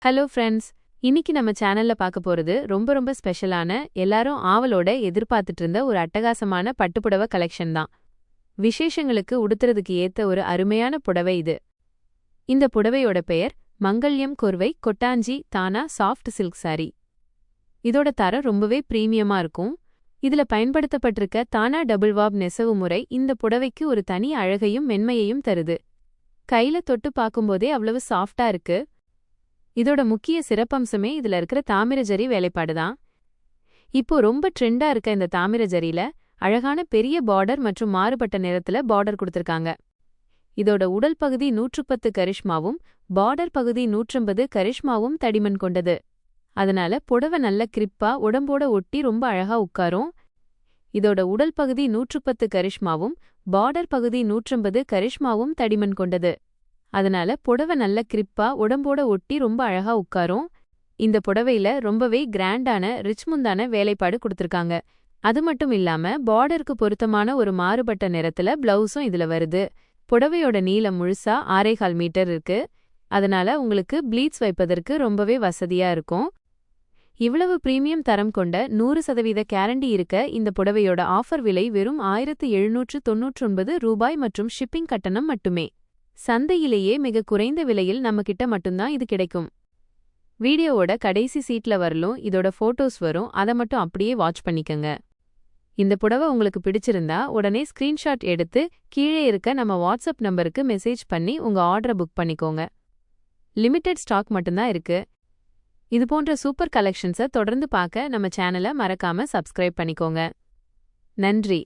Hello friends, இன்னைக்கு நம்ம சேனல்ல பார்க்க போறது ரொம்ப ஸ்பெஷலான, எல்லாரும் ஆவலோட எதிர்பார்த்துட்டு இருந்த ஒரு அட்டகாசமான பட்டுப்புடவை கலெக்ஷன் தான். விசேஷங்களுக்கு உடுத்துறதுக்கு ஏத்த ஒரு அருமையான புடவை இது. இந்த புடவையோட பெயர் மங்கல்யம் கொர்வை கொட்டாஞ்சி தானா சாஃப்ட் சில்க் சாரி. இதோட தரம் ரொம்பவே பிரீமியமா இருக்கும். இதுல பயன்படுத்தப்பட்டிருக்க தானா டபுள் வாப் நெசவு முறை இந்த புடவைக்கு ஒரு தனி அழகையும் மென்மையையும் தருது. கையில தொட்டு பார்க்கும்போதே அவ்வளவு சாஃப்டா இருக்கு. இதோட முக்கிய சிறப்பம்சமே இதுல இருக்கிற தாமிர ஜரி வேலைப்பாடுதான். இப்போ ரொம்ப ட்ரெண்டா இருக்க இந்த தாமிர ஜரியில அழகான பெரிய பார்டர் மற்றும் மாறுபட்ட நிறத்துல பார்டர் கொடுத்திருக்காங்க. இதோட உடல் பகுதி 110 கரிஷ்மாவும் பார்டர் பகுதி 150 கரிஷ்மாவும் தடிமன் கொண்டது. அதனால புடவை நல்ல கிரிப்பா உடம்போட ஒட்டி ரொம்ப அழகா உட்காரும். இதோட உடல் பகுதி 110 கரிஷ்மாவும் பார்டர் பகுதி 150 கரிஷ்மாவும் தடிமன் கொண்டது. அதனால புடவை நல்ல கிரிப்பா உடம்போட ஒட்டி ரொம்ப அழகா உட்காரும். இந்த புடவையில ரொம்பவே கிராண்டான ரிச் முந்தான வேலைப்பாடு கொடுத்திருக்காங்க. அது மட்டும் இல்லாம பார்டருக்கு பொருத்தமான ஒரு மாறுபட்ட நிறத்துல பிளவுஸும் இதுல வருது. புடவையோட நீளம் முழுசா 6.25 மீட்டர் இருக்கு. அதனால உங்களுக்கு ப்ளீட்ஸ் வைப்பதற்கு ரொம்பவே வசதியா இருக்கும். இவ்வளவு பிரீமியம் தரம் கொண்ட 100% கேரண்டி இருக்க இந்த புடவையோட ஆஃபர் விலை வெறும் 1799 ரூபாய் மற்றும் ஷிப்பிங் கட்டணம் மட்டுமே. சந்தையிலேயே மிக குறைந்த விலையில் நம்மகிட்ட மட்டும்தான் இது கிடைக்கும். வீடியோவோட கடைசி சீட்ல வரலும் இதோட போட்டோஸ் வரும், அதை மட்டும் அப்படியே வாட்ச் பண்ணிக்கங்க. இந்த புடவை உங்களுக்கு பிடிச்சிருந்தா உடனே ஸ்கிரீன்ஷாட் எடுத்து கீழே இருக்க நம்ம வாட்ஸ்அப் நம்பருக்கு மெசேஜ் பண்ணி உங்க ஆர்டரை புக் பண்ணிக்கோங்க. லிமிடெட் ஸ்டாக் மட்டும்தான் இருக்கு. இது போன்ற சூப்பர் கலெக்ஷன்ஸை தொடர்ந்து பார்க்க நம்ம சேனலை மறக்காம சப்ஸ்கிரைப் பண்ணிக்கோங்க. நன்றி.